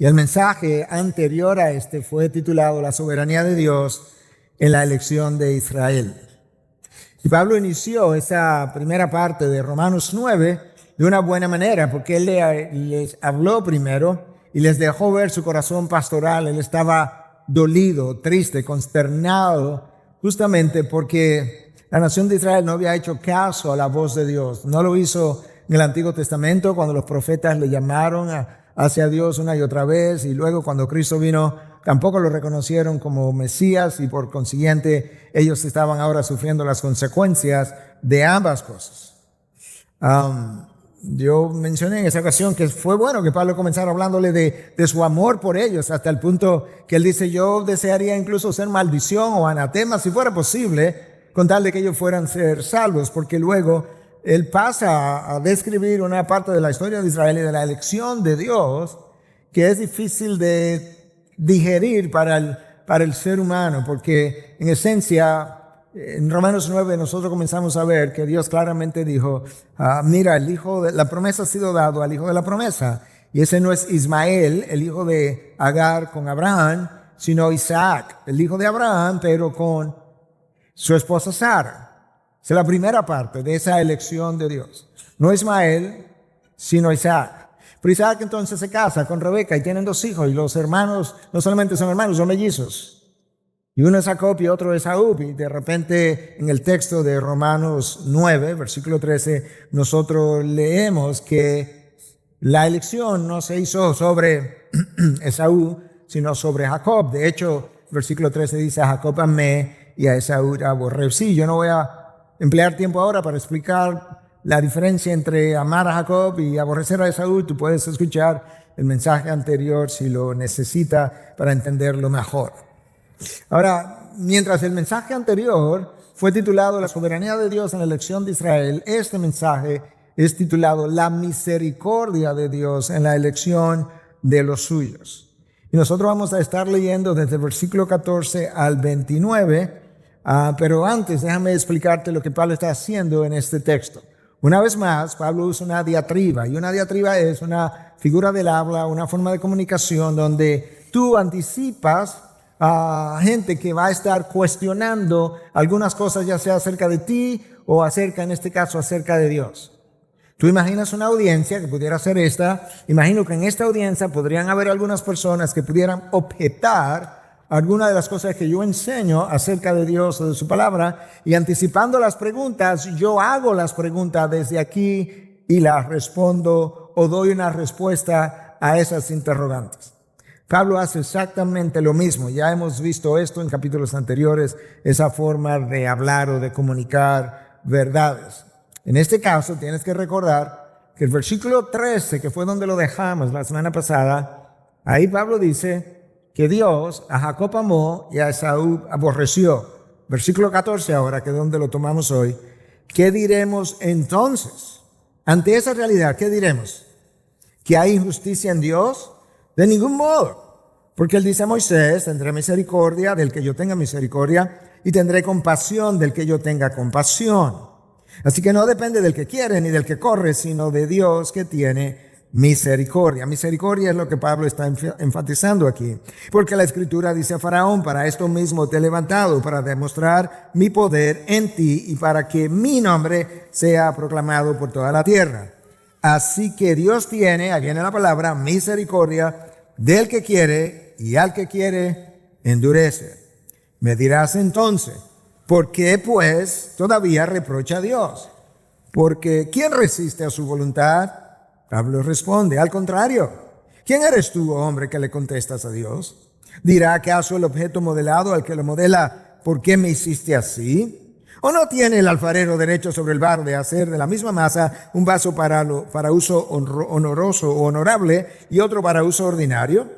Y el mensaje anterior a este fue titulado La soberanía de Dios en la elección de Israel. Y Pablo inició esa primera parte de Romanos 9 de una buena manera, porque él les habló primero y les dejó ver su corazón pastoral. Él estaba dolido, triste, consternado, justamente porque la nación de Israel no había hecho caso a la voz de Dios. No lo hizo en el Antiguo Testamento, cuando los profetas le llamaron hacia Dios una y otra vez, y luego cuando Cristo vino, tampoco lo reconocieron como Mesías, y por consiguiente ellos estaban ahora sufriendo las consecuencias de ambas cosas. Yo mencioné en esa ocasión que fue bueno que Pablo comenzara hablándole de su amor por ellos, hasta el punto que él dice: yo desearía incluso ser maldición o anatema si fuera posible, con tal de que ellos fueran ser salvos, porque luego él pasa a describir una parte de la historia de Israel y de la elección de Dios que es difícil de digerir para el ser humano, porque en esencia en Romanos 9 nosotros comenzamos a ver que Dios claramente dijo: mira, el hijo de la promesa ha sido dado al hijo de la promesa, y ese no es Ismael, el hijo de Agar con Abraham, sino Isaac, el hijo de Abraham, pero con su esposa Sara. Esa es la primera parte de esa elección de Dios. No Ismael, sino Isaac. Pero Isaac entonces se casa con Rebeca y tienen 2 hijos, y los hermanos no solamente son hermanos, son mellizos. Y uno es Jacob y otro es Esaú. Y de repente en el texto de Romanos 9, versículo 13, nosotros leemos que la elección no se hizo sobre Esaú, sino sobre Jacob. De hecho, versículo 13 dice: a Jacob amé y a Esaú aborrecí. Yo no voy a emplear tiempo ahora para explicar la diferencia entre amar a Jacob y aborrecer a Esaú. Tú puedes escuchar el mensaje anterior si lo necesita para entenderlo mejor. Ahora, mientras el mensaje anterior fue titulado La soberanía de Dios en la elección de Israel, este mensaje es titulado La misericordia de Dios en la elección de los suyos. Y nosotros vamos a estar leyendo desde el versículo 14 al 29, pero antes déjame explicarte lo que Pablo está haciendo en este texto. Una vez más, Pablo usa una diatriba, y una diatriba es una figura del habla, una forma de comunicación donde tú anticipas a gente que va a estar cuestionando algunas cosas, ya sea acerca de ti o acerca, en este caso, acerca de Dios. Tú imaginas una audiencia que pudiera ser esta. Imagino que en esta audiencia podrían haber algunas personas que pudieran objetar algunas de las cosas que yo enseño acerca de Dios o de su palabra, y anticipando las preguntas, yo hago las preguntas desde aquí y las respondo o doy una respuesta a esas interrogantes. Pablo hace exactamente lo mismo. Ya hemos visto esto en capítulos anteriores, esa forma de hablar o de comunicar verdades. En este caso tienes que recordar que el versículo 13, que fue donde lo dejamos la semana pasada, ahí Pablo dice que Dios a Jacob amó y a Esaú aborreció. Versículo 14 ahora, que es donde lo tomamos hoy. ¿Qué diremos entonces? Ante esa realidad, ¿qué diremos? ¿Que hay injusticia en Dios? De ningún modo. Porque él dice a Moisés: tendré misericordia del que yo tenga misericordia, y tendré compasión del que yo tenga compasión. Así que no depende del que quiere ni del que corre, sino de Dios que tiene misericordia. Misericordia es lo que Pablo está enfatizando aquí. Porque la Escritura dice a Faraón: para esto mismo te he levantado, para demostrar mi poder en ti y para que mi nombre sea proclamado por toda la tierra. Así que Dios tiene, ahí viene la palabra, misericordia del que quiere, y al que quiere endurece. Me dirás entonces: ¿por qué pues todavía reprocha a Dios? Porque ¿quién resiste a su voluntad? Pablo responde: al contrario. ¿Quién eres tú, hombre, que le contestas a Dios? ¿Dirá acaso el objeto modelado al que lo modela: ¿por qué me hiciste así? ¿O no tiene el alfarero derecho sobre el barro de hacer de la misma masa un vaso para uso honroso o honorable y otro para uso ordinario?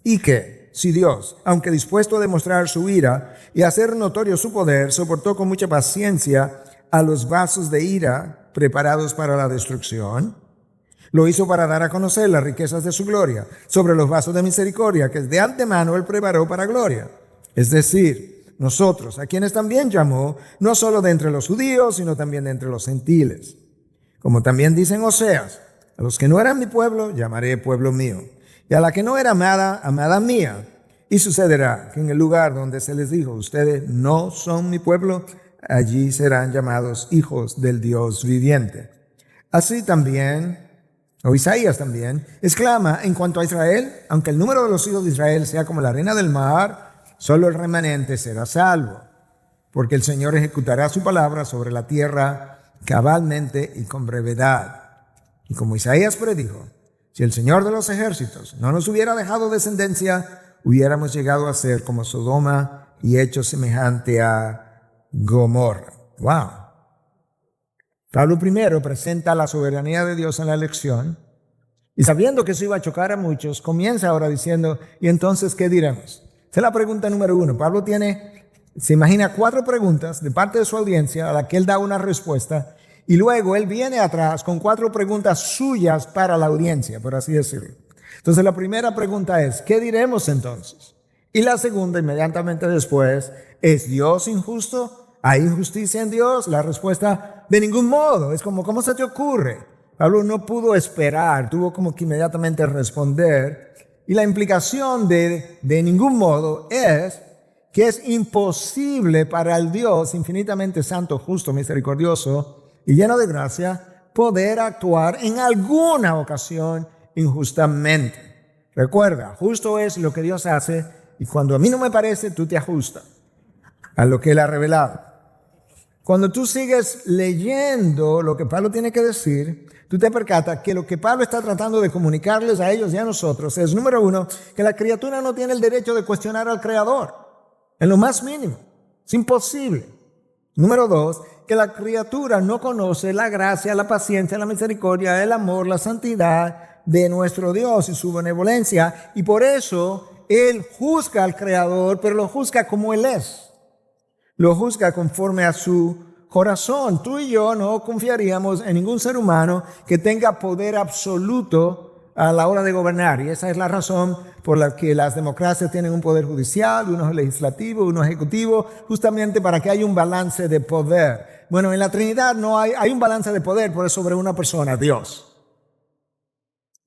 ¿Y qué? Si Dios, aunque dispuesto a demostrar su ira y a hacer notorio su poder, soportó con mucha paciencia a los vasos de ira preparados para la destrucción, lo hizo para dar a conocer las riquezas de su gloria sobre los vasos de misericordia que de antemano él preparó para gloria. Es decir, nosotros, a quienes también llamó, no solo de entre los judíos, sino también de entre los gentiles. Como también dice en Oseas: a los que no eran mi pueblo, llamaré pueblo mío. Y a la que no era amada, amada mía. Y sucederá que en el lugar donde se les dijo, ustedes no son mi pueblo, allí serán llamados hijos del Dios viviente. Así también, o Isaías también, exclama en cuanto a Israel, aunque el número de los hijos de Israel sea como la arena del mar, solo el remanente será salvo, porque el Señor ejecutará su palabra sobre la tierra cabalmente y con brevedad. Y como Isaías predijo, si el Señor de los ejércitos no nos hubiera dejado descendencia, hubiéramos llegado a ser como Sodoma y hecho semejante a Gomorra. ¡Wow! Pablo primero presenta la soberanía de Dios en la elección y sabiendo que eso iba a chocar a muchos, comienza ahora diciendo, ¿y entonces qué diremos? Esa es la pregunta número uno. Pablo se imagina 4 preguntas de parte de su audiencia a la que él da una respuesta y luego él viene atrás con 4 preguntas suyas para la audiencia, por así decirlo. Entonces la primera pregunta es, ¿qué diremos entonces? Y la segunda, inmediatamente después, ¿es Dios injusto? ¿Hay injusticia en Dios? La respuesta, de ningún modo. Es como, ¿cómo se te ocurre? Pablo no pudo esperar, tuvo como que inmediatamente responder. Y la implicación de ningún modo es que es imposible para el Dios infinitamente santo, justo, misericordioso y lleno de gracia poder actuar en alguna ocasión injustamente. Recuerda, justo es lo que Dios hace y cuando a mí no me parece, tú te ajustas a lo que Él ha revelado. Cuando tú sigues leyendo lo que Pablo tiene que decir, tú te percatas que lo que Pablo está tratando de comunicarles a ellos y a nosotros es, número uno, que la criatura no tiene el derecho de cuestionar al Creador, en lo más mínimo. Es imposible. Número 2, que la criatura no conoce la gracia, la paciencia, la misericordia, el amor, la santidad de nuestro Dios y su benevolencia. Y por eso Él juzga al Creador, pero lo juzga como Él es. Lo juzga conforme a su corazón. Tú y yo no confiaríamos en ningún ser humano que tenga poder absoluto a la hora de gobernar. Y esa es la razón por la que las democracias tienen un poder judicial, uno legislativo, uno ejecutivo, justamente para que haya un balance de poder. Bueno, en la Trinidad no hay un balance de poder, pero es sobre una persona, Dios.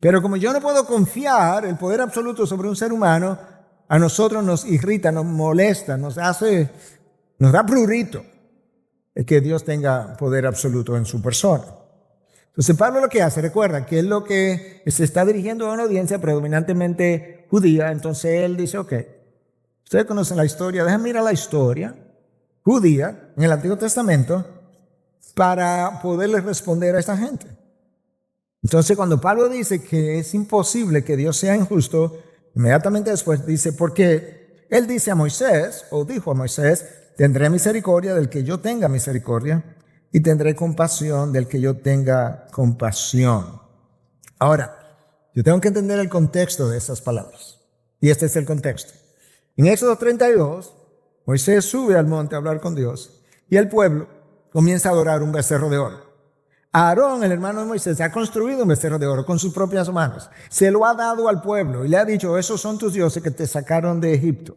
Pero como yo no puedo confiar el poder absoluto sobre un ser humano, a nosotros nos irrita, nos molesta, nos da prurito el que Dios tenga poder absoluto en su persona. Entonces Pablo lo que hace, recuerda que es lo que se está dirigiendo a una audiencia predominantemente judía, entonces él dice, ok, ustedes conocen la historia, déjenme ir a la historia judía en el Antiguo Testamento para poderles responder a esta gente. Entonces cuando Pablo dice que es imposible que Dios sea injusto, inmediatamente después dice, porque él dice a Moisés, o dijo a Moisés, tendré misericordia del que yo tenga misericordia y tendré compasión del que yo tenga compasión. Ahora, yo tengo que entender el contexto de esas palabras. Y este es el contexto. En Éxodo 32, Moisés sube al monte a hablar con Dios y el pueblo comienza a adorar un becerro de oro. Aarón, el hermano de Moisés, ha construido un becerro de oro con sus propias manos. Se lo ha dado al pueblo y le ha dicho, esos son tus dioses que te sacaron de Egipto.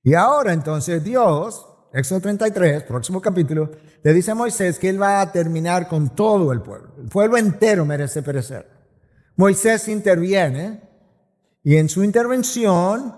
Y ahora entonces Dios, Éxodo 33, próximo capítulo, le dice a Moisés que él va a terminar con todo el pueblo. El pueblo entero merece perecer. Moisés interviene y en su intervención,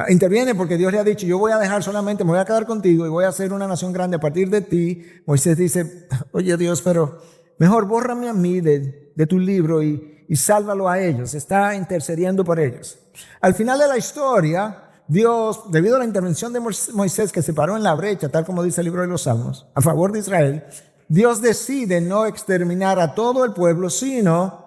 interviene porque Dios le ha dicho, yo voy a dejar solamente, me voy a quedar contigo y voy a hacer una nación grande a partir de ti. Moisés dice, oye Dios, pero mejor bórrame a mí de tu libro y sálvalo a ellos. Está intercediendo por ellos. Al final de la historia, Dios, debido a la intervención de Moisés que se paró en la brecha, tal como dice el libro de los Salmos, a favor de Israel, Dios decide no exterminar a todo el pueblo, sino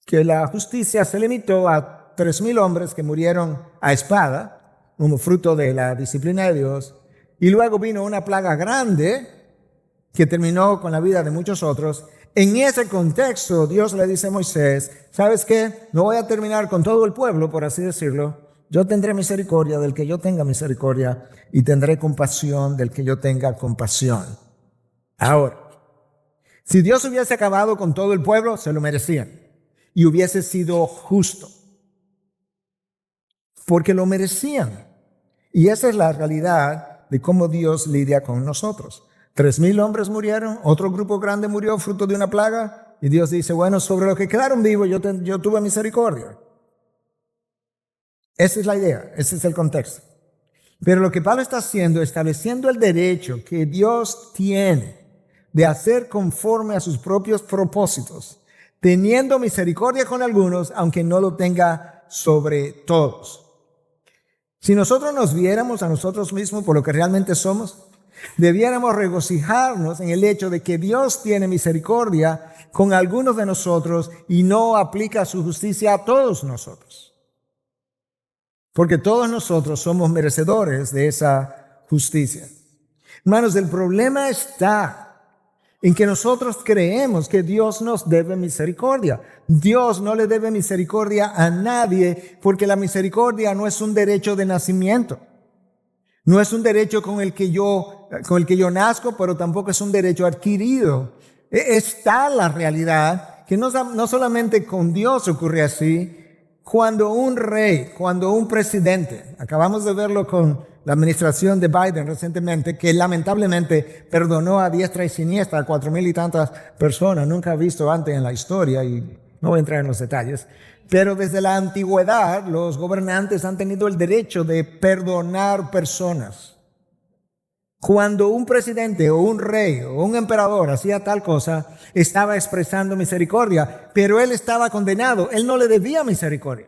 que la justicia se limitó a 3,000 hombres que murieron a espada, como fruto de la disciplina de Dios, y luego vino una plaga grande que terminó con la vida de muchos otros. En ese contexto, Dios le dice a Moisés, ¿sabes qué? No voy a terminar con todo el pueblo, por así decirlo. Yo tendré misericordia del que yo tenga misericordia y tendré compasión del que yo tenga compasión. Ahora, si Dios hubiese acabado con todo el pueblo, se lo merecían y hubiese sido justo, porque lo merecían. Y esa es la realidad de cómo Dios lidia con nosotros. 3,000 hombres murieron, otro grupo grande murió fruto de una plaga. y Dios dice, bueno, sobre los que quedaron vivos yo tuve misericordia. Esa es la idea, ese es el contexto. Pero lo que Pablo está haciendo, estableciendo el derecho que Dios tiene de hacer conforme a sus propios propósitos, teniendo misericordia con algunos, aunque no lo tenga sobre todos. Si nosotros nos viéramos a nosotros mismos por lo que realmente somos, debiéramos regocijarnos en el hecho de que Dios tiene misericordia con algunos de nosotros y no aplica su justicia a todos nosotros. Porque todos nosotros somos merecedores de esa justicia. Hermanos, el problema está en que nosotros creemos que Dios nos debe misericordia. Dios no le debe misericordia a nadie porque la misericordia no es un derecho de nacimiento. No es un derecho con el que yo nazco, pero tampoco es un derecho adquirido. Está la realidad que no solamente con Dios ocurre así. Cuando un rey, cuando un presidente, acabamos de verlo con la administración de Biden recientemente, que lamentablemente perdonó a diestra y siniestra a 4,000 y tantas personas, nunca visto antes en la historia, y no voy a entrar en los detalles, pero desde la antigüedad los gobernantes han tenido el derecho de perdonar personas. Cuando un presidente o un rey o un emperador hacía tal cosa, estaba expresando misericordia, pero él estaba condenado, él no le debía misericordia.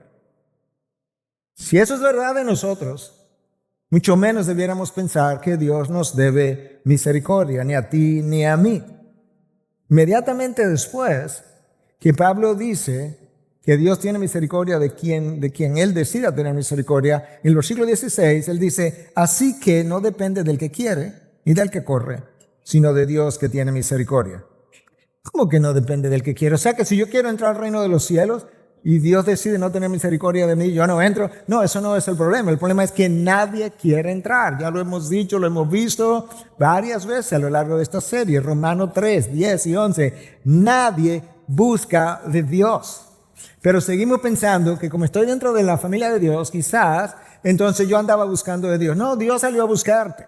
Si eso es verdad de nosotros, mucho menos debiéramos pensar que Dios nos debe misericordia, ni a ti ni a mí. Inmediatamente después que Pablo dice que Dios tiene misericordia de quien Él decida tener misericordia, en el versículo 16 Él dice, así que no depende del que quiere ni del que corre, sino de Dios que tiene misericordia. ¿Cómo que no depende del que quiere? O sea que si yo quiero entrar al reino de los cielos y Dios decide no tener misericordia de mí, yo no entro. No, eso no es el problema. El problema es que nadie quiere entrar. Ya lo hemos dicho, lo hemos visto varias veces a lo largo de esta serie. Romanos 3, 10 y 11. Nadie busca de Dios. Pero seguimos pensando que como estoy dentro de la familia de Dios, quizás entonces yo andaba buscando de Dios. No, Dios salió a buscarte.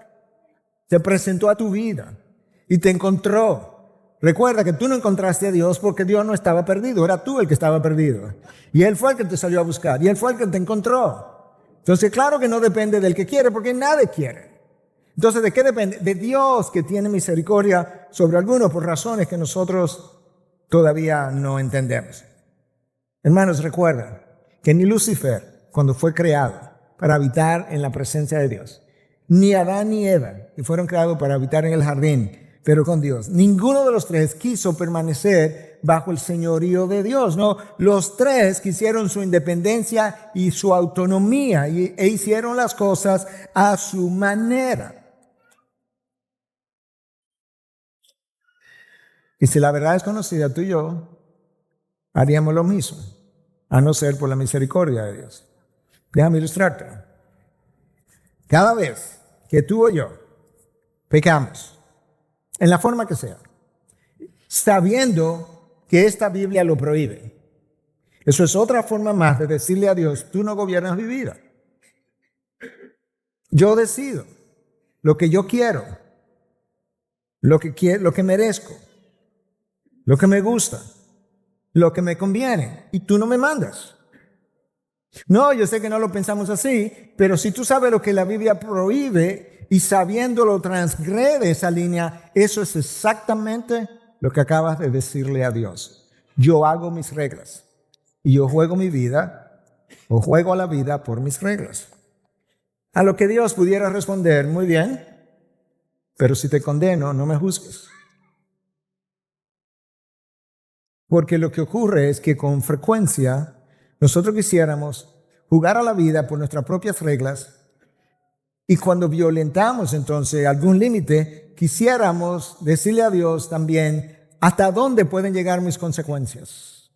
Te presentó a tu vida y te encontró. Recuerda que tú no encontraste a Dios porque Dios no estaba perdido, era tú el que estaba perdido. Y Él fue el que te salió a buscar y Él fue el que te encontró. Entonces, claro que no depende del que quiere porque nadie quiere. Entonces, ¿de qué depende? De Dios que tiene misericordia sobre algunos por razones que nosotros todavía no entendemos. Hermanos, recuerda que ni Lucifer, cuando fue creado para habitar en la presencia de Dios, ni Adán ni Eva, que fueron creados para habitar en el jardín, pero con Dios, ninguno de los tres quiso permanecer bajo el señorío de Dios. No, los tres quisieron su independencia y su autonomía e hicieron las cosas a su manera. Y si la verdad es conocida, tú y yo haríamos lo mismo, a no ser por la misericordia de Dios. Déjame ilustrarte. Cada vez que tú o yo pecamos, en la forma que sea, sabiendo que esta Biblia lo prohíbe, eso es otra forma más de decirle a Dios, tú no gobiernas mi vida. Yo decido lo que yo quiero, lo que merezco, lo que me gusta, lo que me conviene, y tú no me mandas. No, yo sé que no lo pensamos así, pero si tú sabes lo que la Biblia prohíbe y sabiéndolo transgrede esa línea, eso es exactamente lo que acabas de decirle a Dios. Yo hago mis reglas y yo juego mi vida o juego a la vida por mis reglas. A lo que Dios pudiera responder, muy bien, pero si te condeno, no me juzgues. Porque lo que ocurre es que con frecuencia nosotros quisiéramos jugar a la vida por nuestras propias reglas y cuando violentamos entonces algún límite, quisiéramos decirle a Dios también hasta dónde pueden llegar mis consecuencias.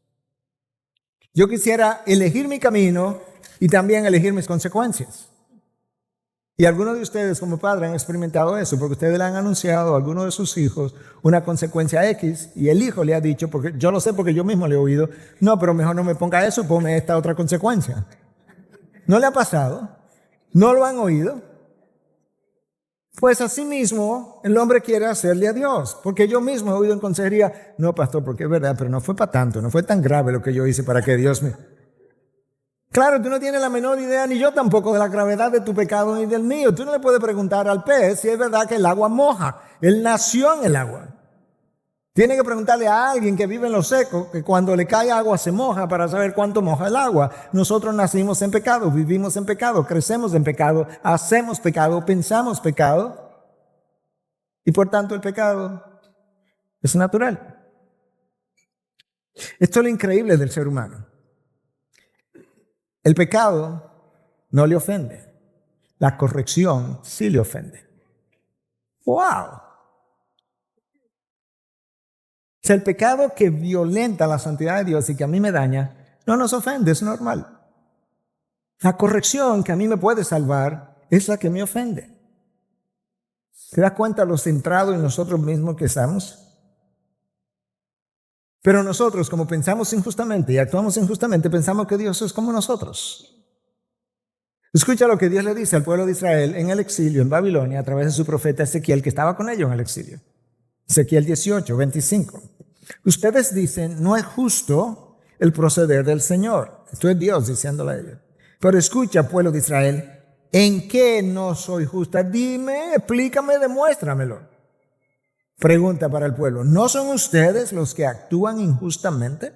Yo quisiera elegir mi camino y también elegir mis consecuencias. Y algunos de ustedes como padres han experimentado eso porque ustedes le han anunciado a alguno de sus hijos una consecuencia X y el hijo le ha dicho, porque yo lo sé porque yo mismo le he oído, no, pero mejor no me ponga eso, ponme esta otra consecuencia. ¿No le ha pasado? ¿No lo han oído? Pues asimismo, el hombre quiere hacerle a Dios. Porque yo mismo he oído en consejería, no, pastor, porque es verdad, pero no fue para tanto, no fue tan grave lo que yo hice para que Dios me... Claro, tú no tienes la menor idea, ni yo tampoco, de la gravedad de tu pecado ni del mío. Tú no le puedes preguntar al pez si es verdad que el agua moja. Él nació en el agua. Tiene que preguntarle a alguien que vive en lo seco, que cuando le cae agua se moja, para saber cuánto moja el agua. Nosotros nacimos en pecado, vivimos en pecado, crecemos en pecado, hacemos pecado, pensamos pecado. Y por tanto el pecado es natural. Esto es lo increíble del ser humano. El pecado no le ofende. La corrección sí le ofende. ¡Wow! O sea, el pecado que violenta la santidad de Dios y que a mí me daña, no nos ofende, es normal. La corrección que a mí me puede salvar es la que me ofende. ¿Se da cuenta lo centrado en nosotros mismos que estamos? Pero nosotros, como pensamos injustamente y actuamos injustamente, pensamos que Dios es como nosotros. Escucha lo que Dios le dice al pueblo de Israel en el exilio en Babilonia a través de su profeta Ezequiel, que estaba con ellos en el exilio. Ezequiel 18, 25. Ustedes dicen, no es justo el proceder del Señor. Esto es Dios diciéndole a ellos. Pero escucha, pueblo de Israel, ¿en qué no soy justa? Dime, explícame, demuéstramelo. Pregunta para el pueblo, ¿no son ustedes los que actúan injustamente?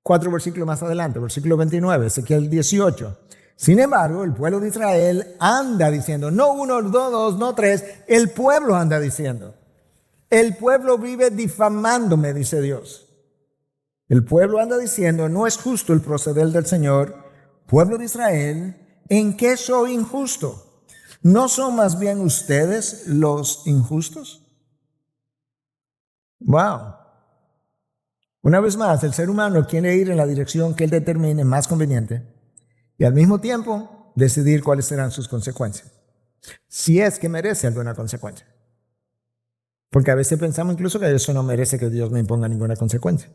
4 versículos más adelante, versículo 29, Ezequiel 18. Sin embargo, el pueblo de Israel anda diciendo, no uno, no dos, no tres, el pueblo anda diciendo. El pueblo vive difamándome, dice Dios. El pueblo anda diciendo, no es justo el proceder del Señor. Pueblo de Israel, ¿en qué soy injusto? ¿No son más bien ustedes los injustos? Wow. Una vez más, el ser humano quiere ir en la dirección que él determine más conveniente y al mismo tiempo decidir cuáles serán sus consecuencias. Si es que merece alguna consecuencia. Porque a veces pensamos incluso que eso no merece que Dios me imponga ninguna consecuencia.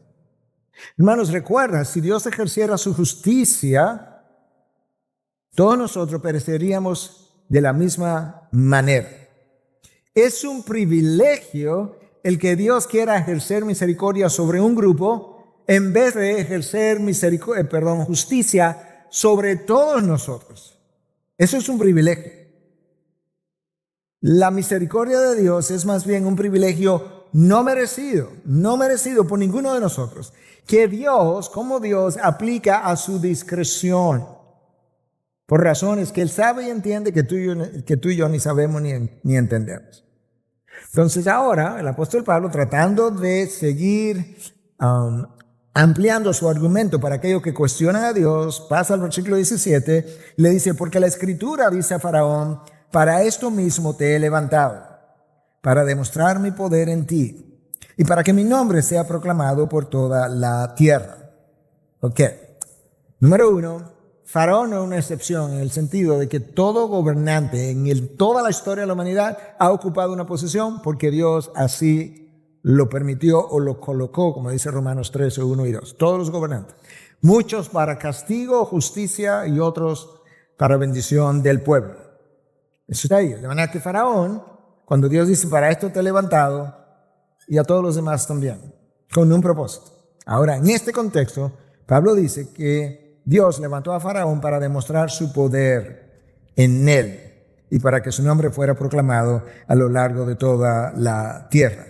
Hermanos, recuerda, si Dios ejerciera su justicia, todos nosotros pereceríamos de la misma manera. Es un privilegio el que Dios quiera ejercer misericordia sobre un grupo en vez de ejercer justicia sobre todos nosotros. Eso es un privilegio. La misericordia de Dios es más bien un privilegio no merecido por ninguno de nosotros, que Dios, como Dios, aplica a su discreción, por razones que Él sabe y entiende que tú y yo ni sabemos ni entendemos. Entonces ahora el apóstol Pablo, tratando de seguir ampliando su argumento para aquellos que cuestionan a Dios, pasa al versículo 17, le dice, porque la Escritura dice a Faraón, para esto mismo te he levantado, para demostrar mi poder en ti, y para que mi nombre sea proclamado por toda la tierra. Ok. Número 1, Faraón no es una excepción en el sentido de que todo gobernante en toda la historia de la humanidad ha ocupado una posición porque Dios así lo permitió o lo colocó, como dice Romanos 13, 1 y 2. Todos los gobernantes. Muchos para castigo, justicia y otros para bendición del pueblo. Eso está ahí. De manera que Faraón, cuando Dios dice, para esto te he levantado, y a todos los demás también, con un propósito. Ahora, en este contexto, Pablo dice que Dios levantó a Faraón para demostrar su poder en él y para que su nombre fuera proclamado a lo largo de toda la tierra.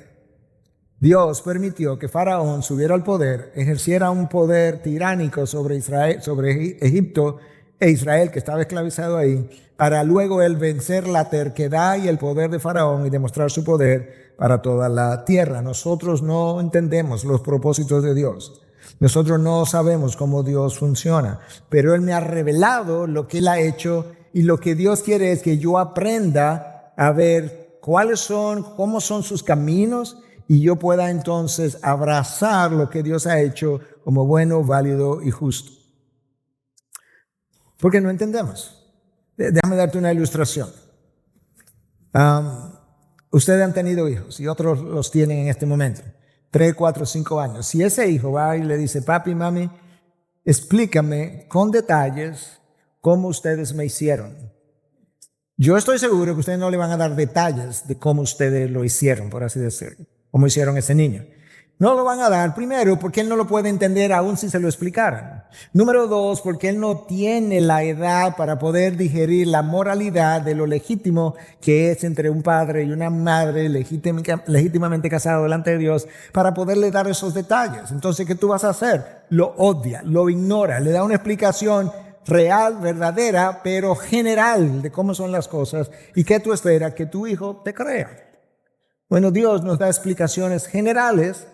Dios permitió que Faraón subiera al poder, ejerciera un poder tiránico sobre Israel, sobre Egipto e Israel, que estaba esclavizado ahí, para luego él vencer la terquedad y el poder de Faraón y demostrar su poder para toda la tierra. Nosotros no entendemos los propósitos de Dios. Nosotros no sabemos cómo Dios funciona, pero Él me ha revelado lo que Él ha hecho y lo que Dios quiere es que yo aprenda a ver cómo son sus caminos y yo pueda entonces abrazar lo que Dios ha hecho como bueno, válido y justo. Porque no entendemos. Déjame darte una ilustración. Ustedes han tenido hijos y otros los tienen en este momento. 3, 4, 5 años. Si ese hijo va y le dice, papi, mami, explícame con detalles cómo ustedes me hicieron. Yo estoy seguro que ustedes no le van a dar detalles de cómo ustedes lo hicieron, por así decirlo, cómo hicieron ese niño. No lo van a dar, primero, porque él no lo puede entender aún si se lo explicaran. Número dos, porque él no tiene la edad para poder digerir la moralidad de lo legítimo que es entre un padre y una madre legítimamente casado delante de Dios para poderle dar esos detalles. Entonces, ¿qué tú vas a hacer? Lo odia, lo ignora, le da una explicación real, verdadera, pero general de cómo son las cosas y que tú esperas que tu hijo te crea. Bueno, Dios nos da explicaciones generales,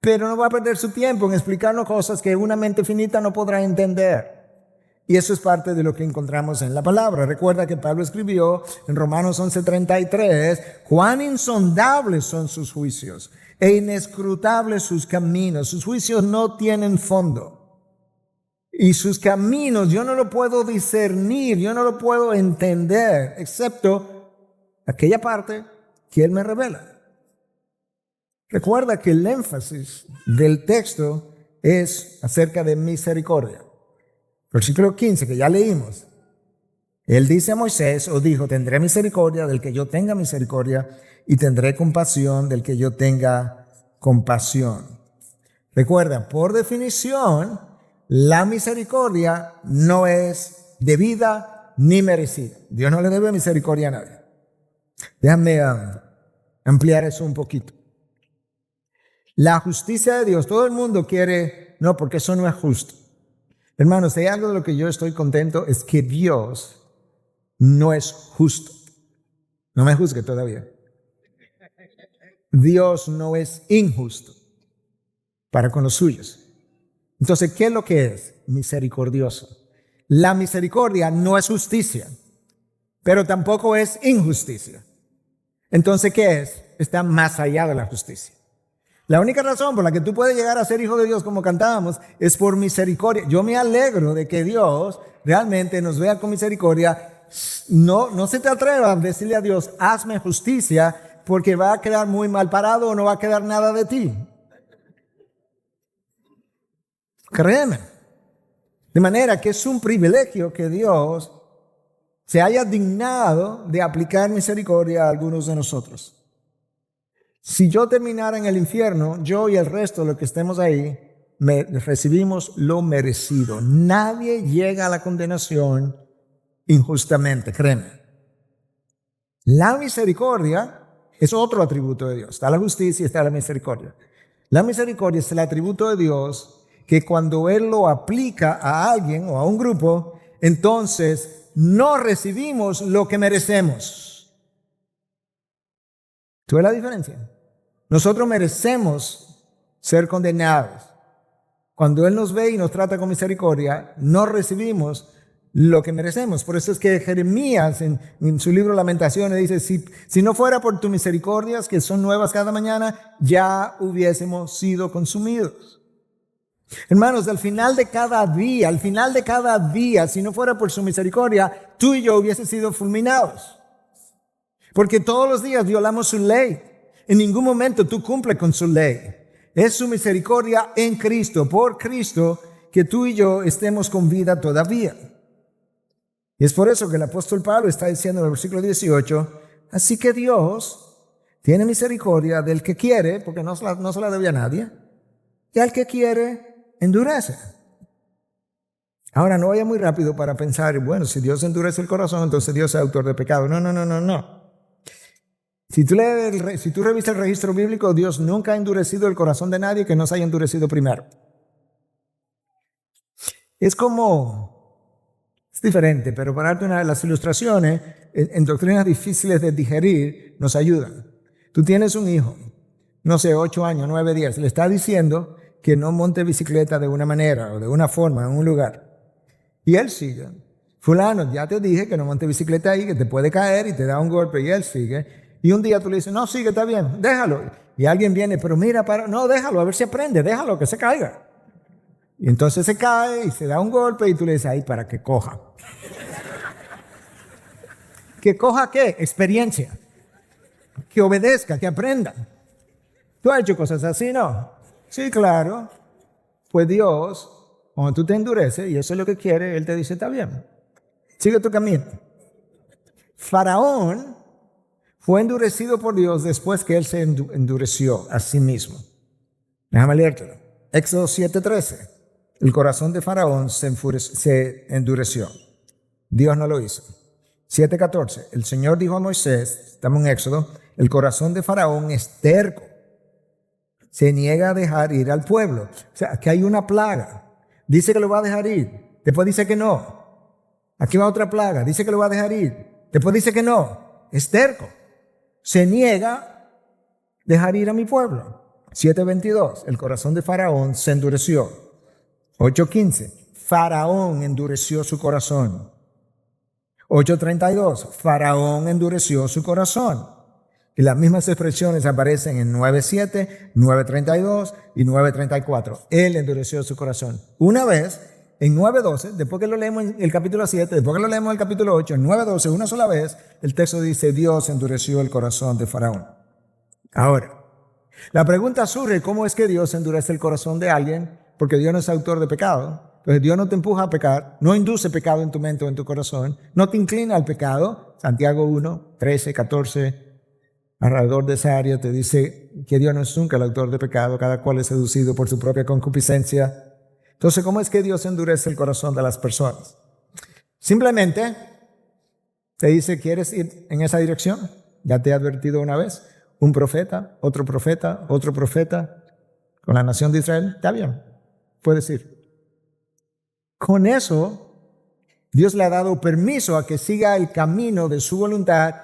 pero no va a perder su tiempo en explicarnos cosas que una mente finita no podrá entender. Y eso es parte de lo que encontramos en la palabra. Recuerda que Pablo escribió en Romanos 11:33, cuán insondables son sus juicios e inescrutables sus caminos. Sus juicios no tienen fondo. Y sus caminos yo no lo puedo discernir, yo no lo puedo entender, excepto aquella parte que Él me revela. Recuerda que el énfasis del texto es acerca de misericordia. Versículo 15, que ya leímos. Él dice a Moisés, o dijo, tendré misericordia del que yo tenga misericordia y tendré compasión del que yo tenga compasión. Recuerda, por definición, la misericordia no es debida ni merecida. Dios no le debe misericordia a nadie. Déjame ampliar eso un poquito. La justicia de Dios, todo el mundo quiere, no, porque eso no es justo. Hermanos, si hay algo de lo que yo estoy contento es que Dios no es justo. No me juzgue todavía. Dios no es injusto para con los suyos. Entonces, ¿qué es lo que es? Misericordioso. La misericordia no es justicia, pero tampoco es injusticia. Entonces, ¿qué es? Está más allá de la justicia. La única razón por la que tú puedes llegar a ser hijo de Dios como cantábamos es por misericordia. Yo me alegro de que Dios realmente nos vea con misericordia. No se te atreva a decirle a Dios, hazme justicia, porque va a quedar muy mal parado o no va a quedar nada de ti. Créeme. De manera que es un privilegio que Dios se haya dignado de aplicar misericordia a algunos de nosotros. Si yo terminara en el infierno, yo y el resto de los que estemos ahí, recibimos lo merecido. Nadie llega a la condenación injustamente, créeme. La misericordia es otro atributo de Dios. Está la justicia y está la misericordia. La misericordia es el atributo de Dios que cuando Él lo aplica a alguien o a un grupo, entonces no recibimos lo que merecemos. ¿Tú ves la diferencia? Nosotros merecemos ser condenados. Cuando Él nos ve y nos trata con misericordia, no recibimos lo que merecemos. Por eso es que Jeremías en su libro Lamentaciones dice, si no fuera por tus misericordias, que son nuevas cada mañana, ya hubiésemos sido consumidos. Hermanos, al final de cada día, si no fuera por su misericordia, tú y yo hubiésemos sido fulminados. Porque todos los días violamos su ley. En ningún momento tú cumples con su ley. Es su misericordia en Cristo, por Cristo, que tú y yo estemos con vida todavía. Y es por eso que el apóstol Pablo está diciendo en el versículo 18, así que Dios tiene misericordia del que quiere, porque no se la debe a nadie, y al que quiere, endurece. Ahora, no vaya muy rápido para pensar, bueno, si Dios endurece el corazón, entonces Dios es autor de pecado. No. Si tú revisas el registro bíblico, Dios nunca ha endurecido el corazón de nadie que no se haya endurecido primero. Es diferente, pero para darte una de las ilustraciones, en doctrinas difíciles de digerir, nos ayudan. Tú tienes un hijo, no sé, 8 años, 9, 10, le está diciendo que no monte bicicleta de una manera o de una forma en un lugar. Y él sigue. Fulano, ya te dije que no monte bicicleta ahí, que te puede caer y te da un golpe, y él sigue. Y un día tú le dices, no, sigue, está bien, déjalo. Y alguien viene, pero mira, no, déjalo, a ver si aprende, déjalo, que se caiga. Y entonces se cae y se da un golpe y tú le dices, ahí para que coja. ¿Que coja qué? Experiencia. Que obedezca, que aprenda. ¿Tú has hecho cosas así, no? Sí, claro. Pues Dios, cuando tú te endureces, y eso es lo que quiere, Él te dice, está bien, sigue tu camino. Faraón fue endurecido por Dios después que él se endureció a sí mismo. Déjame leértelo. Éxodo 7:13. El corazón de Faraón se endureció. Dios no lo hizo. 7:14. El Señor dijo a Moisés, estamos en Éxodo, el corazón de Faraón es terco. Se niega a dejar ir al pueblo. O sea, aquí hay una plaga. Dice que lo va a dejar ir. Después dice que no. Aquí va otra plaga. Dice que lo va a dejar ir. Después dice que no. Es terco. Se niega a dejar ir a mi pueblo. 7:22. El corazón de Faraón se endureció. 8:15. Faraón endureció su corazón. 8:32. Faraón endureció su corazón. Y las mismas expresiones aparecen en 9:7, 9:32 y 9:34. Él endureció su corazón. Una vez, en 9:12, después que lo leemos en el capítulo 7, después que lo leemos en el capítulo 8, en 9:12, una sola vez, el texto dice, Dios endureció el corazón de Faraón. Ahora, la pregunta surge, ¿cómo es que Dios endurece el corazón de alguien? Porque Dios no es autor de pecado. Entonces Dios no te empuja a pecar, no induce pecado en tu mente o en tu corazón, no te inclina al pecado. Santiago 1, 13, 14, alrededor de esa área te dice que Dios no es nunca el autor de pecado, cada cual es seducido por su propia concupiscencia. Entonces, ¿cómo es que Dios endurece el corazón de las personas? Simplemente te dice, ¿quieres ir en esa dirección? Ya te he advertido una vez, un profeta, otro profeta, otro profeta, con la nación de Israel, está bien, puedes ir. Con eso, Dios le ha dado permiso a que siga el camino de su voluntad,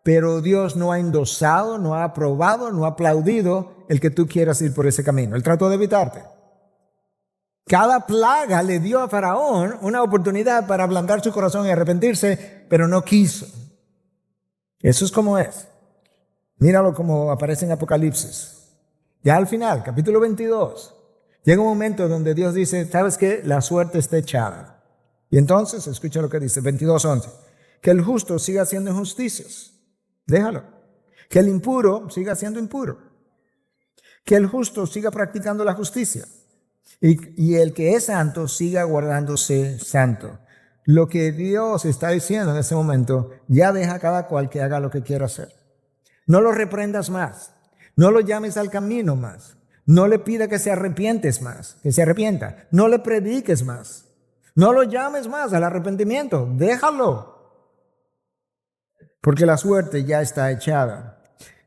pero Dios no ha endosado, no ha aprobado, no ha aplaudido el que tú quieras ir por ese camino. Él trató de evitarte. Cada plaga le dio a Faraón una oportunidad para ablandar su corazón y arrepentirse, pero no quiso. Eso es como es. Míralo como aparece en Apocalipsis. Ya al final, capítulo 22, llega un momento donde Dios dice, ¿sabes qué? La suerte está echada. Y entonces, escucha lo que dice, 22:11. Que el justo siga haciendo injusticias. Déjalo. Que el impuro siga siendo impuro. Que el justo siga practicando la justicia. Y el que es santo siga guardándose santo. Lo que Dios está diciendo en ese momento, ya deja a cada cual que haga lo que quiera hacer. No lo reprendas más. No lo llames al camino más. No le pida que se arrepienta. No le prediques más. No lo llames más al arrepentimiento. Déjalo. Porque la suerte ya está echada.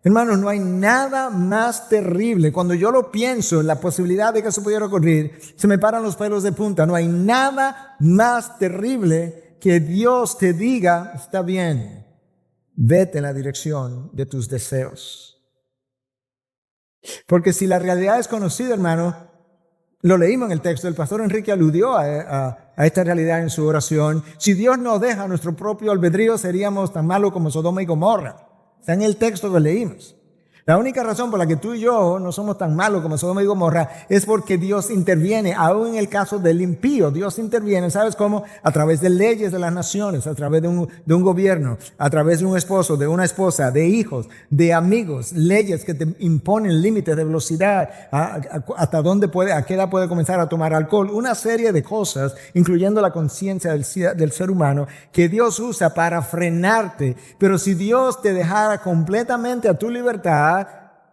Hermanos, no hay nada más terrible. Cuando yo lo pienso en la posibilidad de que eso pudiera ocurrir, se me paran los pelos de punta. No hay nada más terrible que Dios te diga, está bien, vete en la dirección de tus deseos. Porque si la realidad es conocida, hermano, lo leímos en el texto, el pastor Enrique aludió a esta realidad en su oración. Si Dios nos deja nuestro propio albedrío, seríamos tan malos como Sodoma y Gomorra. Está en el texto que leímos. La única razón por la que tú y yo no somos tan malos como Sodoma y Gomorra es porque Dios interviene, aún en el caso del impío. Dios interviene, ¿sabes cómo? A través de leyes de las naciones, a través de un gobierno, a través de un esposo, de una esposa, de hijos, de amigos, leyes que te imponen límites de velocidad, hasta dónde a qué edad puede comenzar a tomar alcohol, una serie de cosas, incluyendo la conciencia del ser humano, que Dios usa para frenarte. Pero si Dios te dejara completamente a tu libertad,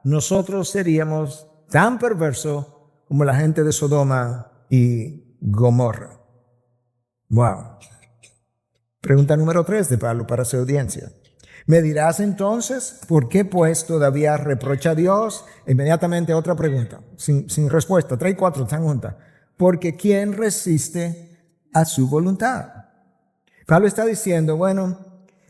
nosotros seríamos tan perversos como la gente de Sodoma y Gomorra. Wow. Pregunta número 3 de Pablo para su audiencia. ¿Me dirás entonces por qué pues todavía reprocha a Dios? Inmediatamente otra pregunta, sin respuesta. 3 y 4 están juntas. Porque ¿quién resiste a su voluntad? Pablo está diciendo, bueno,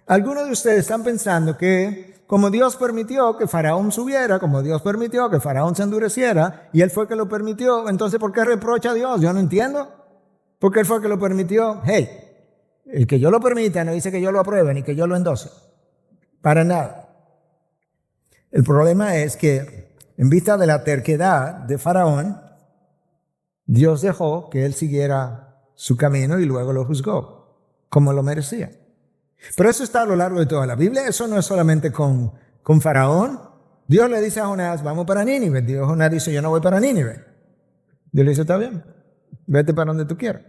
algunos de ustedes están pensando que como Dios permitió que Faraón subiera, como Dios permitió que Faraón se endureciera, y Él fue que lo permitió, entonces ¿por qué reprocha a Dios? Yo no entiendo. ¿Por qué Él fue que lo permitió? Hey, el que yo lo permita no dice que yo lo apruebe ni que yo lo endose. Para nada. El problema es que en vista de la terquedad de Faraón, Dios dejó que él siguiera su camino y luego lo juzgó, como lo merecía. Pero eso está a lo largo de toda la Biblia. Eso no es solamente con Faraón. Dios le dice a Jonás, vamos para Nínive. Jonás dice, yo no voy para Nínive. Dios le dice, está bien, vete para donde tú quieras.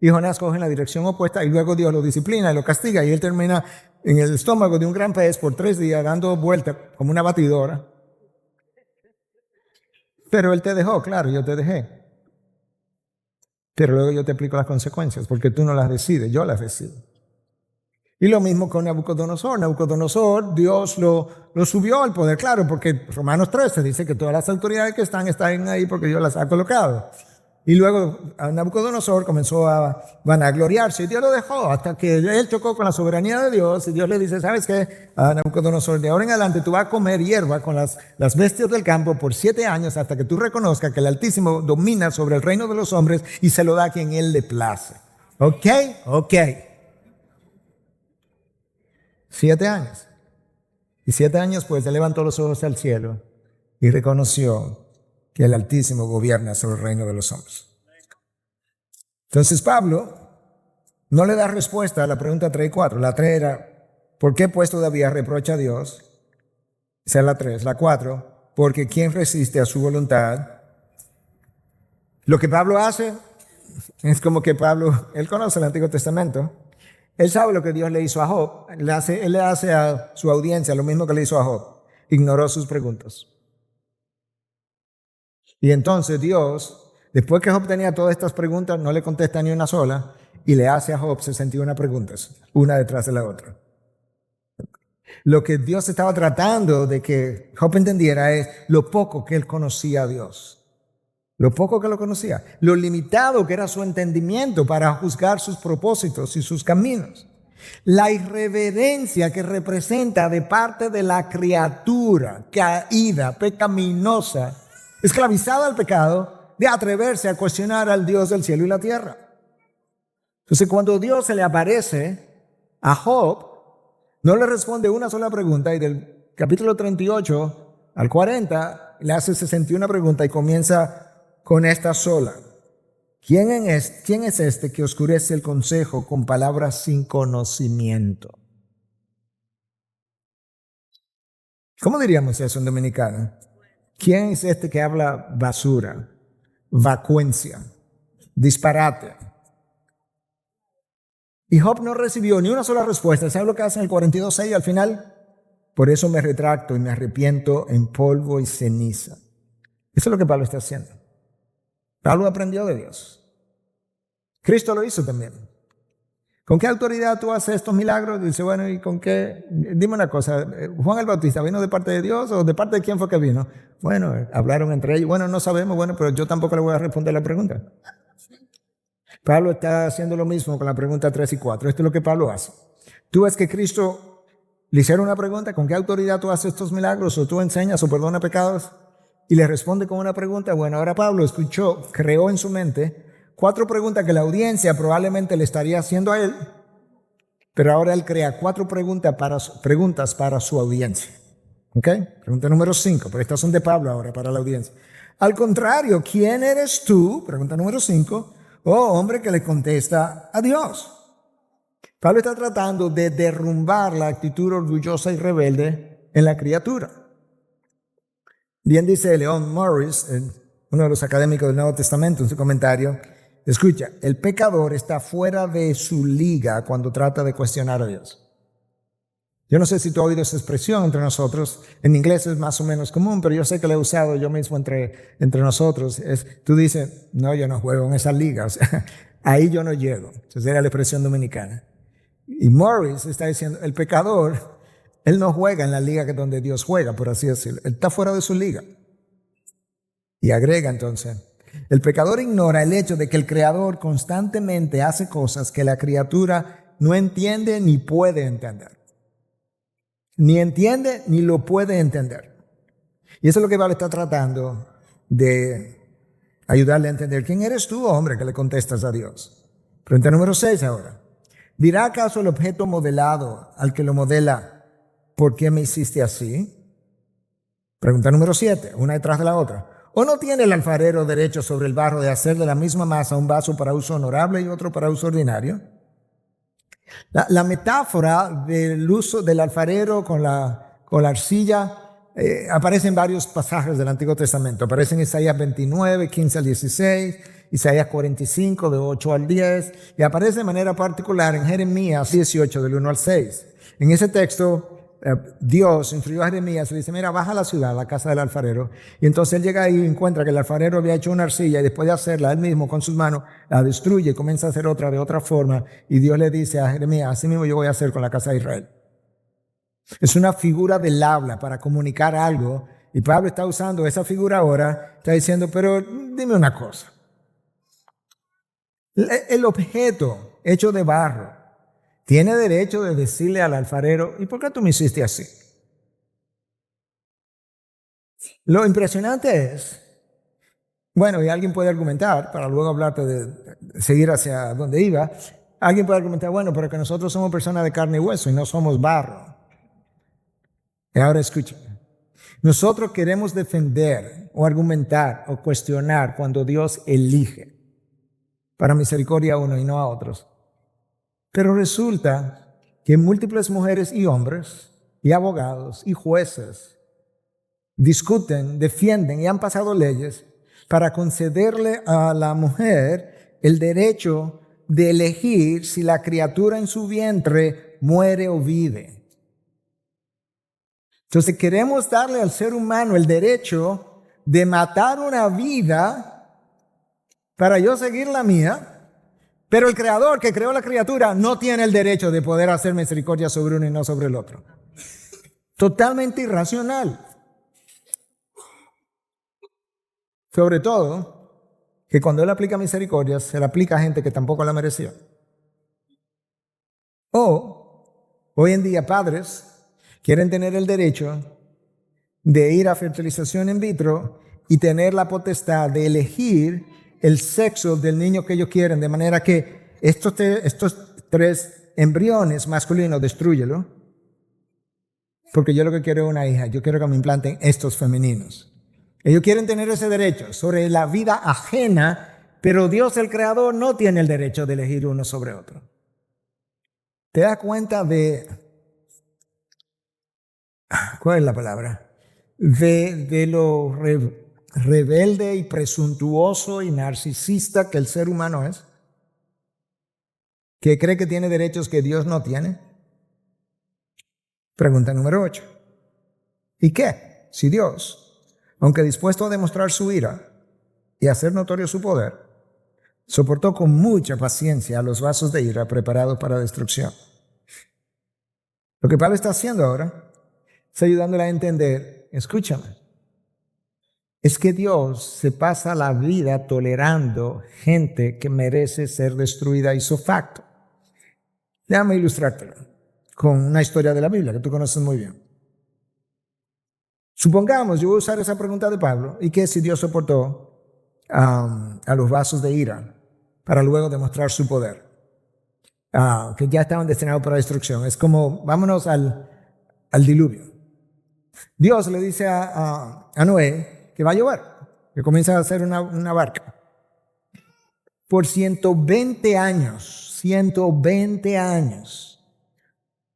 Y Jonás coge en la dirección opuesta y luego Dios lo disciplina y lo castiga y él termina en el estómago de un gran pez por 3 días dando vueltas como una batidora. Pero él te dejó, claro, yo te dejé. Pero luego yo te explico las consecuencias porque tú no las decides, yo las decido. Y lo mismo con Nabucodonosor. Nabucodonosor, Dios lo subió al poder, claro, porque Romanos 13 dice que todas las autoridades que están ahí porque Dios las ha colocado. Y luego Nabucodonosor comenzó a vanagloriarse y Dios lo dejó hasta que él chocó con la soberanía de Dios y Dios le dice, ¿sabes qué? A Nabucodonosor, de ahora en adelante tú vas a comer hierba con las bestias del campo por 7 años hasta que tú reconozcas que el Altísimo domina sobre el reino de los hombres y se lo da a quien él le place. ¿Ok? Ok. 7 años. Y 7 años pues él levantó los ojos al cielo y reconoció que el Altísimo gobierna sobre el reino de los hombres. Entonces Pablo no le da respuesta a la pregunta 3 y 4. La 3 era, ¿por qué pues todavía reprocha a Dios? Esa es la 3. La 4, porque ¿quién resiste a su voluntad? Lo que Pablo hace es como que Pablo, él conoce el Antiguo Testamento. Él sabe lo que Dios le hizo a Job. Él le hace a su audiencia lo mismo que le hizo a Job. Ignoró sus preguntas. Y entonces Dios, después que Job tenía todas estas preguntas, no le contesta ni una sola y le hace a Job 61 preguntas, una detrás de la otra. Lo que Dios estaba tratando de que Job entendiera es lo poco que él conocía a Dios. Lo poco que lo conocía, lo limitado que era su entendimiento para juzgar sus propósitos y sus caminos. La irreverencia que representa de parte de la criatura caída, pecaminosa, esclavizada al pecado, de atreverse a cuestionar al Dios del cielo y la tierra. Entonces, cuando Dios se le aparece a Job, no le responde una sola pregunta y del capítulo 38 al 40 le hace 61 preguntas y comienza con esta sola. ¿Quién es este que oscurece el consejo con palabras sin conocimiento? ¿Cómo diríamos eso en dominicano? ¿Quién es este que habla basura, vacuencia, disparate? Y Job no recibió ni una sola respuesta. ¿Sabe lo que hace en el 42:6 al final? Por eso me retracto y me arrepiento en polvo y ceniza. Eso es lo que Pablo está haciendo. Pablo aprendió de Dios. Cristo lo hizo también. ¿Con qué autoridad tú haces estos milagros? Dice, bueno, ¿y con qué? Dime una cosa, ¿Juan el Bautista vino de parte de Dios o de parte de quién fue que vino? Bueno, hablaron entre ellos. Bueno, no sabemos, bueno, pero yo tampoco le voy a responder la pregunta. Pablo está haciendo lo mismo con la pregunta 3 y 4. Esto es lo que Pablo hace. Tú ves que Cristo le hicieron una pregunta, ¿con qué autoridad tú haces estos milagros? ¿O tú enseñas o perdonas pecados? Y le responde con una pregunta. Bueno, ahora Pablo creó en su mente 4 preguntas que la audiencia probablemente le estaría haciendo a él, pero ahora él crea 4 preguntas para su audiencia. ¿Ok? Pregunta número 5, pero estas son de Pablo ahora para la audiencia. Al contrario, ¿quién eres tú? Pregunta número 5. Oh, hombre que le contesta a Dios. Pablo está tratando de derrumbar la actitud orgullosa y rebelde en la criatura. Bien dice Leon Morris, uno de los académicos del Nuevo Testamento, en su comentario, escucha, el pecador está fuera de su liga cuando trata de cuestionar a Dios. Yo no sé si tú has oído esa expresión entre nosotros. En inglés es más o menos común, pero yo sé que la he usado yo mismo entre nosotros. Tú dices, no, yo no juego en esa liga. O sea, ahí yo no llego. Esa sería la expresión dominicana. Y Morris está diciendo, el pecador, él no juega en la liga que donde Dios juega, por así decirlo. Él está fuera de su liga. Y agrega entonces, el pecador ignora el hecho de que el Creador constantemente hace cosas que la criatura no entiende ni puede entender. Ni entiende ni lo puede entender. Y eso es lo que Pablo está tratando de ayudarle a entender. ¿Quién eres tú, hombre, que le contestas a Dios? Pregunta número 6 ahora. ¿Dirá acaso el objeto modelado al que lo modela, ¿por qué me hiciste así? Pregunta número 7, una detrás de la otra. ¿O no tiene el alfarero derecho sobre el barro de hacer de la misma masa un vaso para uso honorable y otro para uso ordinario? La metáfora del uso del alfarero con la arcilla aparecen varios pasajes del Antiguo Testamento. Aparece en Isaías 29, 15 al 16, Isaías 45, de 8 al 10, y aparece de manera particular en Jeremías 18, del 1 al 6. En ese texto, Dios instruyó a Jeremías y le dice, mira, baja a la ciudad, a la casa del alfarero. Y entonces él llega ahí y encuentra que el alfarero había hecho una arcilla y después de hacerla, él mismo con sus manos la destruye y comienza a hacer otra de otra forma. Y Dios le dice a Jeremías, así mismo yo voy a hacer con la casa de Israel. Es una figura del habla para comunicar algo. Y Pablo está usando esa figura ahora, está diciendo, pero dime una cosa. El objeto hecho de barro tiene derecho de decirle al alfarero, ¿y por qué tú me hiciste así? Lo impresionante es, bueno, y alguien puede argumentar, para luego hablarte de seguir hacia donde iba, alguien puede argumentar, bueno, pero que nosotros somos personas de carne y hueso y no somos barro. Y ahora escuchen, nosotros queremos defender o argumentar o cuestionar cuando Dios elige para misericordia a uno y no a otros. Pero resulta que múltiples mujeres y hombres, y abogados y jueces, discuten, defienden y han pasado leyes para concederle a la mujer el derecho de elegir si la criatura en su vientre muere o vive. Entonces queremos darle al ser humano el derecho de matar una vida para yo seguir la mía. Pero el creador que creó la criatura no tiene el derecho de poder hacer misericordia sobre uno y no sobre el otro. Totalmente irracional. Sobre todo, que cuando Él aplica misericordia, se la aplica a gente que tampoco la mereció. O, hoy en día, padres quieren tener el derecho de ir a fertilización in vitro y tener la potestad de elegir el sexo del niño que ellos quieren, de manera que estos tres embriones masculinos, destrúyelo, porque yo lo que quiero es una hija, yo quiero que me implanten estos femeninos. Ellos quieren tener ese derecho sobre la vida ajena, pero Dios el Creador no tiene el derecho de elegir uno sobre otro. ¿Te das cuenta cuál es la palabra? De lo rebelde y presuntuoso y narcisista que el ser humano es, que cree que tiene derechos que Dios no tiene. Pregunta número 8. ¿Y qué? Si Dios, aunque dispuesto a demostrar su ira y hacer notorio su poder, soportó con mucha paciencia los vasos de ira preparados para destrucción. Lo que Pablo está haciendo ahora es ayudándole a entender, escúchame, es que Dios se pasa la vida tolerando gente que merece ser destruida ipso facto. Déjame ilustrártelo con una historia de la Biblia que tú conoces muy bien. Supongamos, yo voy a usar esa pregunta de Pablo, ¿y qué si Dios soportó a los vasos de ira para luego demostrar su poder? Que ya estaban destinados para destrucción. Es como, vámonos al diluvio. Dios le dice a Noé que va a llover, que comienza a hacer una barca. Por 120 años,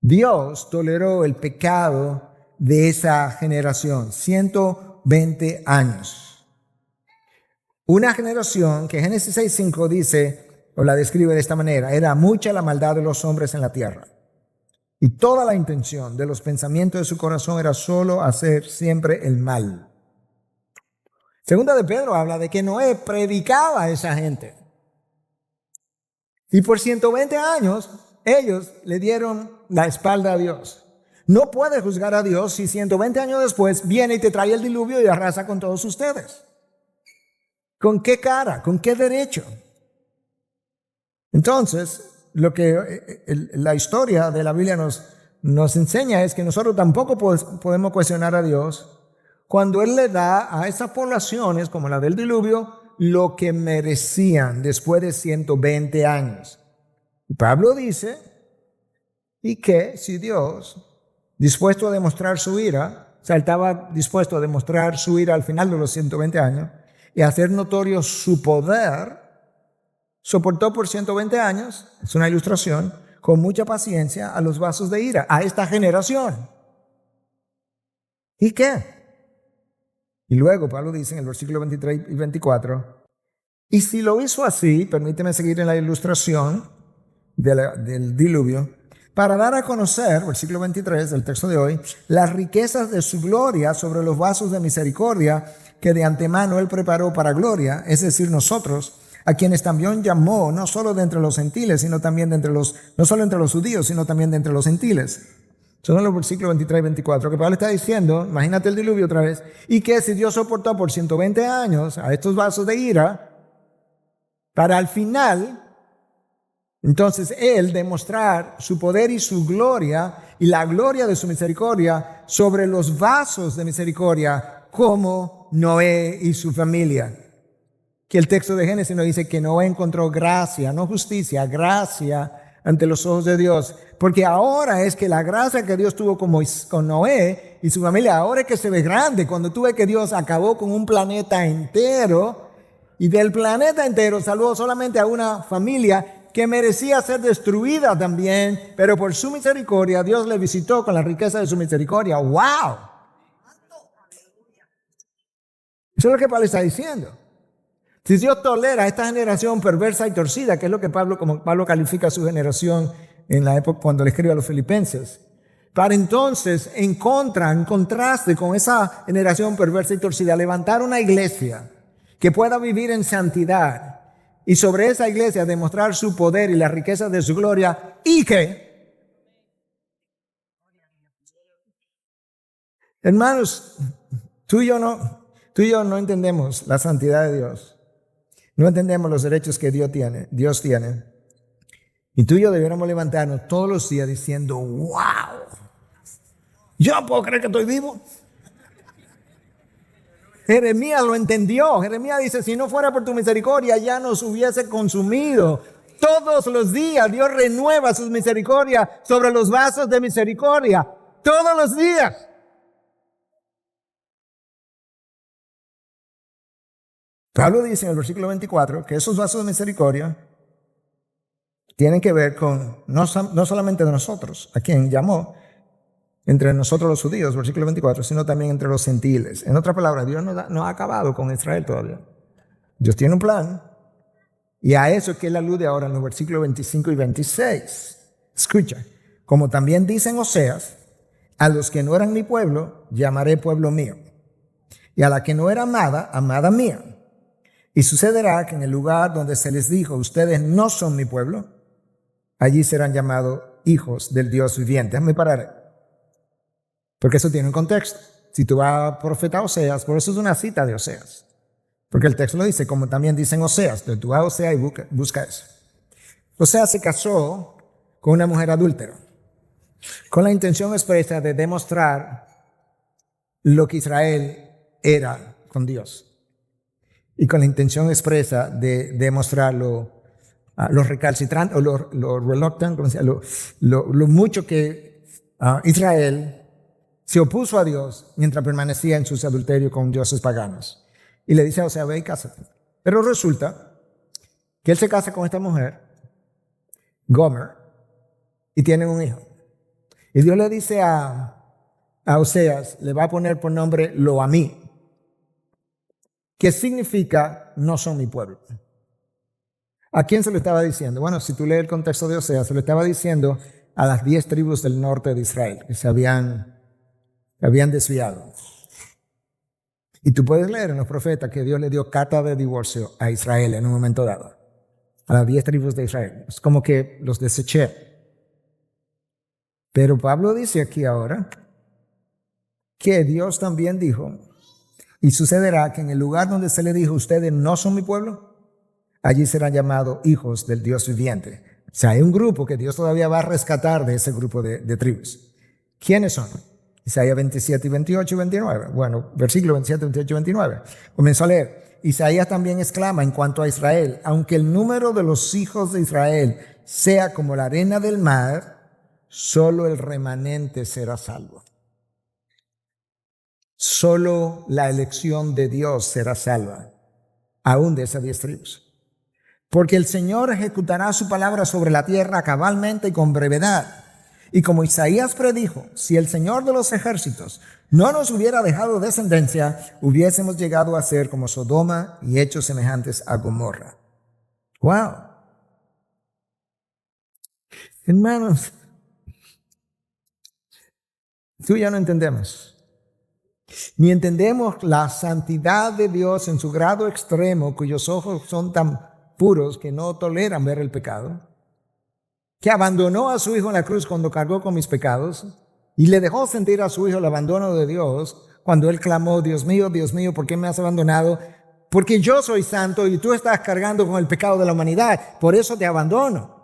Dios toleró el pecado de esa generación. 120 años. Una generación que Génesis 6:5 dice, o la describe de esta manera, era mucha la maldad de los hombres en la tierra. Y toda la intención de los pensamientos de su corazón era solo hacer siempre el mal. Segunda de Pedro habla de que Noé predicaba a esa gente. Y por 120 años ellos le dieron la espalda a Dios. No puedes juzgar a Dios si 120 años después viene y te trae el diluvio y arrasa con todos ustedes. ¿Con qué cara? ¿Con qué derecho? Entonces, lo que la historia de la Biblia nos enseña es que nosotros tampoco podemos cuestionar a Dios cuando Él le da a esas poblaciones, como la del diluvio, lo que merecían después de 120 años. Y Pablo dice, ¿y qué si Dios, dispuesto a demostrar su ira, o sea, Él estaba dispuesto a demostrar su ira al final de los 120 años y hacer notorio su poder, soportó por 120 años, es una ilustración, con mucha paciencia a los vasos de ira, a esta generación? ¿Y qué? Y luego Pablo dice en el versículo 23 y 24, y si lo hizo así, permíteme seguir en la ilustración del diluvio, para dar a conocer, versículo 23 del texto de hoy, las riquezas de su gloria sobre los vasos de misericordia que de antemano él preparó para gloria, es decir, nosotros, a quienes también llamó, no solo de entre los gentiles, sino también de entre no solo entre los judíos, sino también de entre los gentiles. Son los versículos 23 y 24 que Pablo está diciendo, imagínate el diluvio otra vez, y que si Dios soportó por 120 años a estos vasos de ira, para al final, entonces él demostrar su poder y su gloria y la gloria de su misericordia sobre los vasos de misericordia como Noé y su familia. Que el texto de Génesis nos dice que Noé encontró gracia, no justicia, gracia ante los ojos de Dios. Porque ahora es que la gracia que Dios tuvo con Noé y su familia, ahora es que se ve grande. Cuando tú ves que Dios acabó con un planeta entero y del planeta entero salvó solamente a una familia que merecía ser destruida también, pero por su misericordia Dios le visitó con la riqueza de su misericordia. ¡Wow! Eso es lo que Pablo está diciendo. Si Dios tolera a esta generación perversa y torcida, que es lo que como Pablo califica a su generación en la época cuando le escribe a los filipenses, para entonces, en contraste con esa generación perversa y torcida, levantar una iglesia que pueda vivir en santidad y sobre esa iglesia demostrar su poder y la riqueza de su gloria y que, hermanos, tú y yo no entendemos la santidad de Dios. No entendemos los derechos que Dios tiene. Y tú y yo debiéramos levantarnos todos los días diciendo, wow, yo no puedo creer que estoy vivo. Jeremías lo entendió. Jeremías dice, si no fuera por tu misericordia ya nos hubiese consumido. Todos los días Dios renueva sus misericordias sobre los vasos de misericordia. Todos los días. Pablo dice en el versículo 24 que esos vasos de misericordia tienen que ver con no solamente de nosotros, a quien llamó, entre nosotros los judíos, versículo 24, sino también entre los gentiles. En otras palabras, Dios no ha acabado con Israel todavía. Dios tiene un plan y a eso es que él alude ahora en los versículos 25 y 26. Escucha, como también dicen Oseas, a los que no eran mi pueblo, llamaré pueblo mío, y a la que no era amada, amada mía. Y sucederá que en el lugar donde se les dijo, ustedes no son mi pueblo, allí serán llamados hijos del Dios viviente. Déjame parar, porque eso tiene un contexto. Si tú vas a profeta Oseas, por eso es una cita de Oseas, porque el texto lo dice, como también dicen Oseas. Entonces tú vas a Oseas y busca eso. Oseas se casó con una mujer adúltera, con la intención expresa de demostrar lo que Israel era con Dios. Y con la intención expresa de demostrar lo recalcitrante o lo reluctant, lo mucho que Israel se opuso a Dios mientras permanecía en sus adulterios con dioses paganos. Y le dice a Oseas, ve y cásate. Pero resulta que él se casa con esta mujer, Gomer, y tienen un hijo. Y Dios le dice a Oseas, le va a poner por nombre Lo-Ammi, que significa no son mi pueblo. ¿A quién se lo estaba diciendo? Bueno, si tú lees el contexto de Oseas, se lo estaba diciendo a las 10 tribus del norte de Israel que se habían desviado. Y tú puedes leer en los profetas que Dios le dio carta de divorcio a Israel en un momento dado, a las 10 tribus de Israel. Es como que los deseché. Pero Pablo dice aquí ahora que Dios también dijo, y sucederá que en el lugar donde se le dijo, ustedes no son mi pueblo, allí serán llamados hijos del Dios viviente. O sea, hay un grupo que Dios todavía va a rescatar de ese grupo de tribus. ¿Quiénes son? Isaías 27 y 28 y 29. Bueno, versículo 27, 28 y 29. Comienzo a leer. Isaías también exclama en cuanto a Israel, aunque el número de los hijos de Israel sea como la arena del mar, solo el remanente será salvo. Solo la elección de Dios será salva, aún de esas 10 tribus. Porque el Señor ejecutará su palabra sobre la tierra cabalmente y con brevedad. Y como Isaías predijo, si el Señor de los ejércitos no nos hubiera dejado descendencia, hubiésemos llegado a ser como Sodoma y hechos semejantes a Gomorra. ¡Wow! Hermanos, tú ya no entendemos. Ni entendemos la santidad de Dios en su grado extremo, cuyos ojos son tan puros que no toleran ver el pecado, que abandonó a su Hijo en la cruz cuando cargó con mis pecados y le dejó sentir a su Hijo el abandono de Dios cuando Él clamó, Dios mío, ¿por qué me has abandonado? Porque yo soy santo y tú estás cargando con el pecado de la humanidad, por eso te abandono.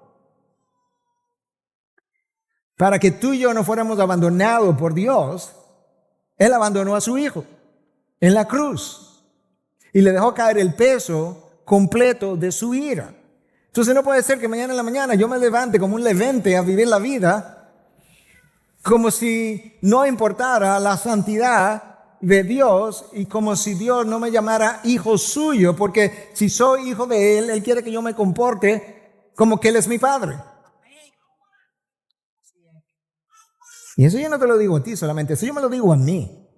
Para que tú y yo no fuéramos abandonados por Dios, Él abandonó a su Hijo en la cruz y le dejó caer el peso completo de su ira. Entonces no puede ser que mañana en la mañana yo me levante como un levente a vivir la vida como si no importara la santidad de Dios y como si Dios no me llamara hijo suyo, porque si soy hijo de Él, Él quiere que yo me comporte como que Él es mi Padre. Y eso yo no te lo digo a ti solamente, eso yo me lo digo a mí.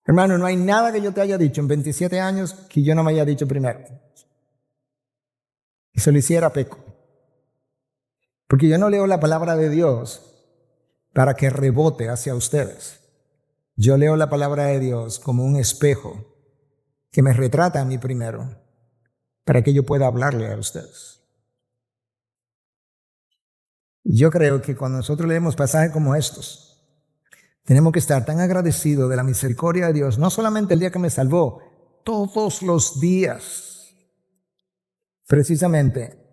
Hermano, no hay nada que yo te haya dicho en 27 años que yo no me haya dicho primero. Y se lo hiciera peco. Porque yo no leo la palabra de Dios para que rebote hacia ustedes. Yo leo la palabra de Dios como un espejo que me retrata a mí primero para que yo pueda hablarle a ustedes. Yo creo que cuando nosotros leemos pasajes como estos, tenemos que estar tan agradecidos de la misericordia de Dios, no solamente el día que me salvó, todos los días. Precisamente,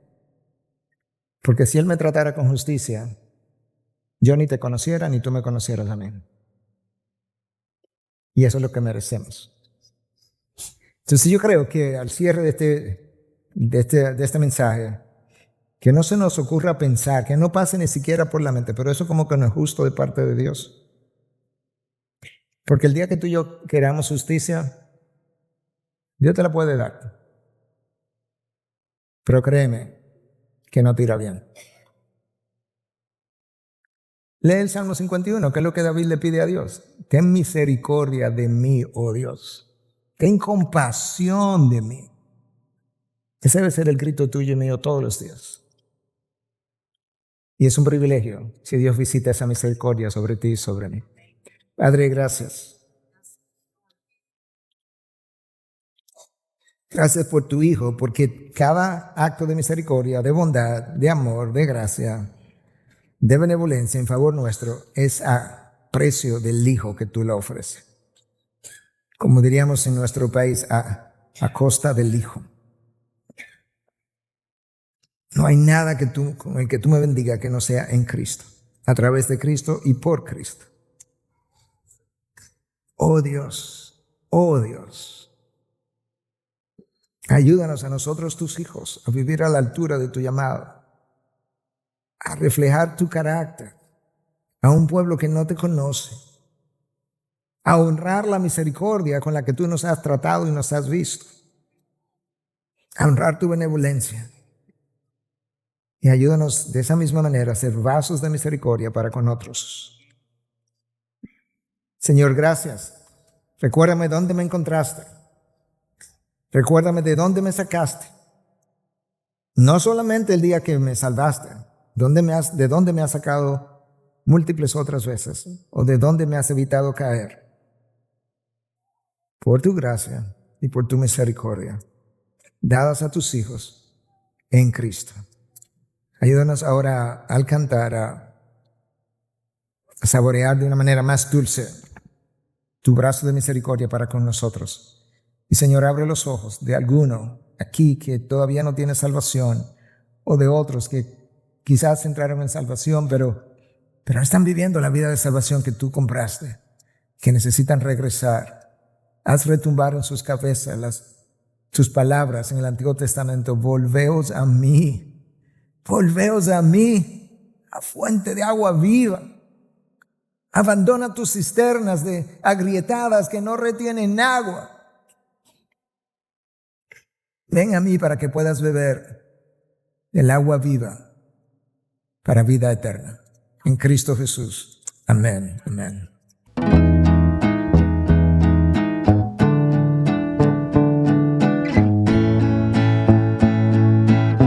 porque si Él me tratara con justicia, yo ni te conociera ni tú me conocieras a mí. Y eso es lo que merecemos. Entonces yo creo que al cierre de este mensaje, que no se nos ocurra pensar, que no pase ni siquiera por la mente, pero eso como que no es justo de parte de Dios. Porque el día que tú y yo queramos justicia, Dios te la puede dar. Pero créeme que no tira bien. Lee el Salmo 51, que es lo que David le pide a Dios. Ten misericordia de mí, oh Dios. Ten compasión de mí. Ese debe ser el grito tuyo y mío todos los días. Y es un privilegio si Dios visita esa misericordia sobre ti y sobre mí. Padre, gracias. Gracias por tu Hijo, porque cada acto de misericordia, de bondad, de amor, de gracia, de benevolencia en favor nuestro es a precio del Hijo que tú le ofreces. Como diríamos en nuestro país, a costa del Hijo. No hay nada con el que tú me bendiga que no sea en Cristo, a través de Cristo y por Cristo. Oh Dios, ayúdanos a nosotros, tus hijos, a vivir a la altura de tu llamado, a reflejar tu carácter a un pueblo que no te conoce, a honrar la misericordia con la que tú nos has tratado y nos has visto, a honrar tu benevolencia. Y ayúdanos de esa misma manera a ser vasos de misericordia para con otros. Señor, gracias. Recuérdame dónde me encontraste. Recuérdame de dónde me sacaste. No solamente el día que me salvaste, de dónde me has sacado múltiples otras veces, o de dónde me has evitado caer. Por tu gracia y por tu misericordia, dadas a tus hijos en Cristo. Ayúdanos ahora al cantar, a saborear de una manera más dulce tu brazo de misericordia para con nosotros. Y Señor, abre los ojos de alguno aquí que todavía no tiene salvación, o de otros que quizás entraron en salvación, pero están viviendo la vida de salvación que tú compraste, que necesitan regresar. Haz retumbar en sus cabezas tus palabras en el Antiguo Testamento. Volveos a mí, a fuente de agua viva. Abandona tus cisternas agrietadas que no retienen agua. Ven a mí para que puedas beber el agua viva para vida eterna. En Cristo Jesús. Amén. Amén.